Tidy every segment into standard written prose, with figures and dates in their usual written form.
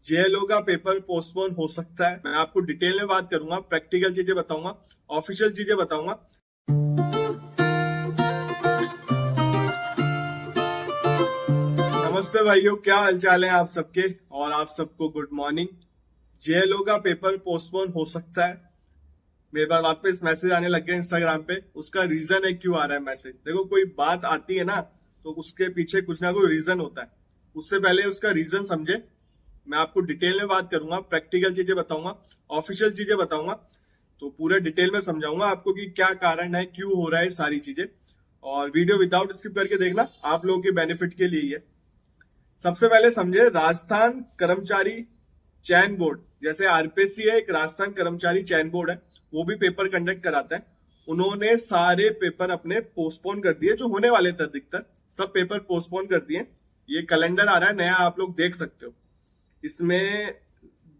JLO का paper postpone हो सकता है। मैं आपको डिटेल में बात करूंगा, प्रैक्टिकल चीजें बताऊंगा, ऑफिशियल चीजें बताऊंगा। नमस्ते भाइयों, क्या हालचाल है आप सबके, और आप सबको गुड मॉर्निंग। जेएलओ का पेपर पोस्टपोन हो सकता है। मेरे पास वापस मैसेज आने लग गया इंस्टाग्राम पे। उसका रीजन है क्यों आ रहा है मैसेज। देखो, कोई बात आती है ना तो उसके पीछे कुछ ना कोई रीजन होता है। उससे पहले उसका रीजन समझे। मैं आपको डिटेल में बात करूंगा, प्रैक्टिकल चीजें बताऊंगा, ऑफिशियल चीजें बताऊंगा। तो पूरे डिटेल में समझाऊंगा आपको कि क्या कारण है, क्यों हो रहा है सारी चीजें। और वीडियो विदाउट स्किप करके देखना, आप लोगों के बेनिफिट के लिए ही है। सबसे पहले समझे, राजस्थान कर्मचारी चयन बोर्ड, जैसे आरपीएससी है, एक राजस्थान कर्मचारी चयन बोर्ड है, वो भी पेपर कंडक्ट कराता है। उन्होंने सारे पेपर अपने पोस्टपोन कर दिए, जो होने वाले थे अधिकतर सब पेपर पोस्टपोन कर दिए। ये कैलेंडर आ रहा है नया, आप लोग देख सकते हो। इसमें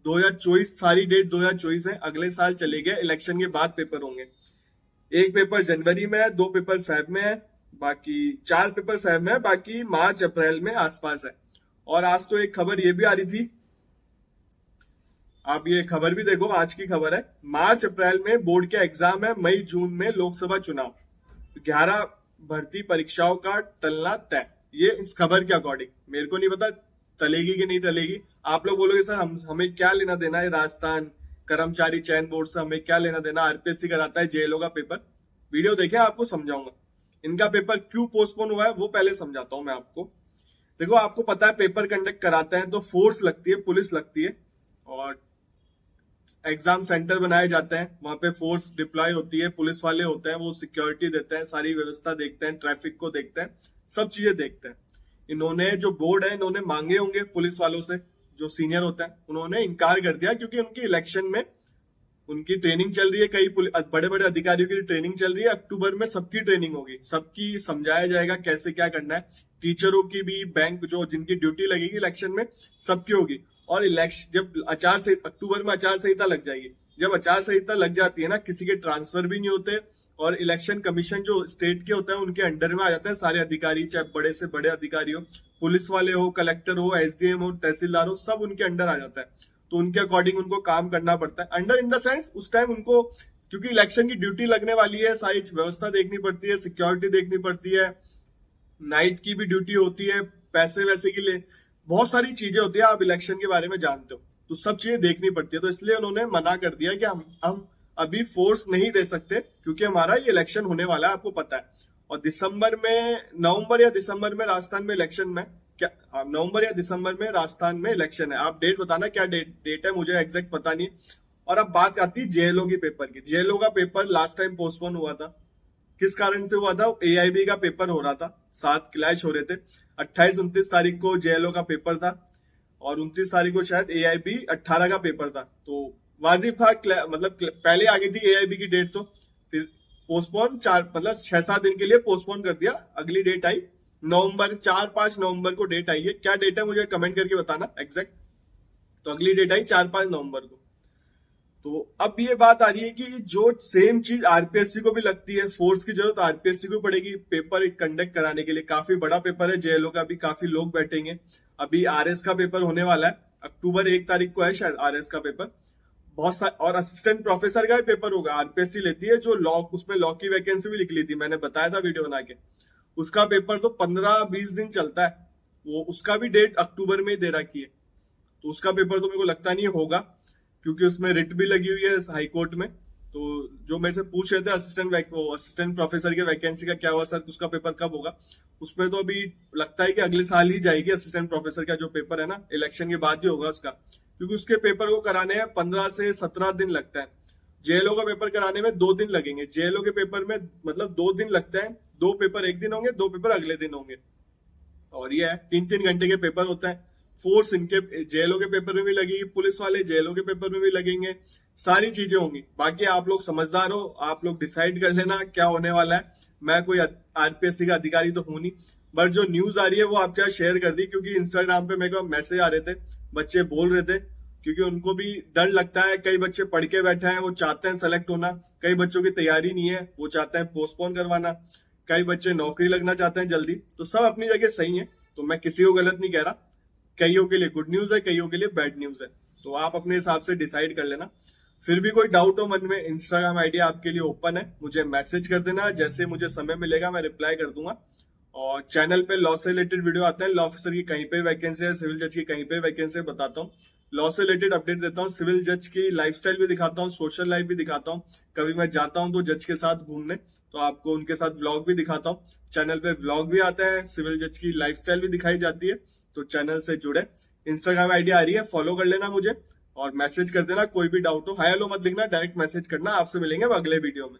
2024 सारी डेट 2024 है। अगले साल चले गए, इलेक्शन के बाद पेपर होंगे। एक पेपर जनवरी में है, 2 पेपर फेब में है, बाकी 4 पेपर फेब में है, बाकी मार्च अप्रैल में आसपास है। और आज तो एक खबर ये भी आ रही थी, आप ये खबर भी देखो, आज की खबर है। मार्च अप्रैल में बोर्ड के एग्जाम है, मई जून में लोकसभा चुनाव, 11 भर्ती परीक्षाओं का टलना तय। ये इस खबर के अकॉर्डिंग, मेरे को नहीं पता टलेगी कि नहीं टलेगी। आप लोग बोलोगे सर हमें क्या लेना देना है राजस्थान कर्मचारी चयन बोर्ड से, हमें क्या लेना देना, आरपीएससी कराता है जेएलओ का पेपर। वीडियो देखे, आपको समझाऊंगा। इनका पेपर क्यों पोस्टपोन हुआ है वो पहले समझाता हूं मैं आपको। देखो, आपको पता है पेपर कंडक्ट कराते हैं तो फोर्स लगती है, पुलिस लगती है, और एग्जाम सेंटर बनाए जाते हैं, वहां पे फोर्स डिप्लॉय होती है, पुलिस वाले होते हैं, वो सिक्योरिटी देते हैं, सारी व्यवस्था देखते हैं, ट्रैफिक को देखते हैं, सब चीजें देखते हैं। इन्होंने जो बोर्ड है, इन्होंने मांगे होंगे पुलिस वालों से, जो सीनियर होता है, उन्होंने इनकार कर दिया, क्योंकि उनकी इलेक्शन में उनकी ट्रेनिंग चल रही है। कई बड़े बड़े अधिकारियों की ट्रेनिंग चल रही है। अक्टूबर में सबकी ट्रेनिंग होगी, सबकी समझाया जाएगा कैसे क्या करना है। टीचरों की भी, बैंक जो जिनकी ड्यूटी लगेगी इलेक्शन में, सबकी होगी। और इलेक्शन जब आचार संहिता, अक्टूबर में आचार संहिता लग जाएगी। जब आचार संहिता लग जाती है ना, किसी के ट्रांसफर भी नहीं होते, और इलेक्शन कमीशन जो स्टेट के होते हैं उनके अंडर में आ जाते हैं सारे अधिकारी, चाहे बड़े से बड़े अधिकारी हो, पुलिस वाले हो, कलेक्टर हो, एसडीएम हो, तहसीलदार हो, सब उनके अंडर आ जाता है। तो उनके अकॉर्डिंग उनको काम करना पड़ता है। अंडर इन द सेंस, उस टाइम उनको, क्योंकि इलेक्शन की ड्यूटी लगने वाली है, सारी व्यवस्था देखनी पड़ती है, सिक्योरिटी देखनी पड़ती है, नाइट की भी ड्यूटी होती है, पैसे वैसे के लिए बहुत सारी चीजें होती है, आप इलेक्शन के बारे में जानते हो, तो सब चीजें देखनी पड़ती है। तो इसलिए उन्होंने मना कर दिया कि हम अभी फोर्स नहीं दे सकते, क्योंकि हमारा ये इलेक्शन होने वाला है, आपको पता है। और दिसंबर में, नवंबर या दिसंबर में राजस्थान में इलेक्शन में, क्या नवंबर या दिसंबर में राजस्थान में इलेक्शन है। आप डेट बताना, क्या डेट है, मुझे एग्जैक्ट पता नहीं। और अब बात आती है जेएलओ के पेपर की। जेएलओ का पेपर लास्ट टाइम पोस्टपोन हुआ था, किस कारण से हुआ था। एआईबी का पेपर हो रहा था, 7 क्लैश हो रहे थे। 28-29 तारीख को जेएलओ का पेपर था, और 29 तारीख को शायद एआईबी 18 का पेपर था। तो वाजिब था, मतलब पहले आ गई थी एआईबी की डेट, तो फिर पोस्टपोन 6-7 दिन के लिए पोस्टपोन कर दिया। अगली डेट आई नवंबर, 4-5 नवंबर को डेट आई है। क्या डेट है मुझे कमेंट करके बताना एग्जैक्ट। तो अगली डेट आई 4-5 नवंबर को। तो अब ये बात आ रही है कि जो सेम चीज आरपीएससी को भी लगती है, फोर्स की जरूरत आरपीएससी को पड़ेगी पेपर कंडक्ट कराने के लिए। काफी बड़ा पेपर है जेएलओ का भी, काफी लोग बैठेंगे। अभी आरएस का पेपर होने वाला है, अक्टूबर 1 तारीख को है शायद आरएस का पेपर। बहुत सारे, और असिस्टेंट प्रोफेसर का भी पेपर होगा, आरपीएससी लेती है, जो लॉ, उसमें लॉ की वैकेंसी भी निकली थी, मैंने बताया था वीडियो बना के। उसका पेपर तो 15-20 दिन चलता है, वो उसका भी डेट अक्टूबर में ही दे रखी है। तो उसका पेपर तो मेरे को लगता नहीं होगा, क्योंकि उसमें रिट भी लगी हुई है हाई कोर्ट में। तो जो मेरे से पूछ रहे थे असिस्टेंट प्रोफेसर के वैकेंसी का क्या हुआ सर, उसका पेपर कब होगा, उसमें तो अभी लगता है कि अगले साल ही जाएगी। असिस्टेंट प्रोफेसर का जो पेपर है ना, इलेक्शन के बाद ही होगा उसका, क्योंकि उसके पेपर को कराने हैं 15 से 17 दिन लगता है। जेएलओ का पेपर कराने में 2 दिन लगेंगे। जेएलओ के पेपर में मतलब 2 दिन लगते हैं, 2 पेपर एक दिन होंगे, 2 पेपर अगले दिन होंगे। और ये है 3-3 घंटे के पेपर होता है। फोर्स इनके जेएलओ के पेपर में भी लगेगी, पुलिस वाले जेएलओ के पेपर में भी लगेंगे, सारी चीजें होंगी। बाकी आप लोग समझदार हो, आप लोग डिसाइड कर लेना क्या होने वाला है। मैं कोई आरपीएससी का अधिकारी तो हूं नहीं, बट जो न्यूज आ रही है वो आपके साथ शेयर कर दी, क्योंकि इंस्टाग्राम पे मेरे को मैसेज आ रहे थे, बच्चे बोल रहे थे, क्योंकि उनको भी डर लगता है। कई बच्चे पढ़ के बैठे हैं, वो चाहते हैं सेलेक्ट होना, कई बच्चों की तैयारी नहीं है, वो चाहते हैं पोस्टपोन करवाना, कई बच्चे नौकरी लगना चाहते हैं जल्दी। तो सब अपनी जगह सही है, तो मैं किसी को गलत नहीं कह रहा। कईयों के लिए गुड न्यूज है, कईयों के लिए बैड न्यूज है, तो आप अपने हिसाब से डिसाइड कर लेना। फिर भी कोई डाउट हो मन में, इंस्टाग्राम आईडी आपके लिए ओपन है, मुझे मैसेज कर देना, जैसे मुझे समय मिलेगा मैं रिप्लाई कर दूंगा। और चैनल पे लॉ से रिलेटेड वीडियो आते हैं, लॉ ऑफिसर की कहीं पे वैकेंसी है, सिविल जज की कहीं पे वैकेंसी है, बताता हूँ। लॉ से रिलेटेड अपडेट देता हूँ, सिविल जज की लाइफस्टाइल भी दिखाता हूँ, सोशल लाइफ भी दिखाता हूँ। कभी मैं जाता हूँ तो जज के साथ घूमने, तो आपको उनके साथ व्लॉग भी दिखाता हूँ। चैनल पे व्लॉग भी आता है, सिविल जज की लाइफस्टाइल भी दिखाई जाती है, तो चैनल से जुड़े। इंस्टाग्राम आईडी आ रही है, फॉलो कर लेना मुझे और मैसेज कर देना, कोई भी डाउट हो। हाय हेलो मत लिखना, डायरेक्ट मैसेज करना। आपसे मिलेंगे अब अगले वीडियो में।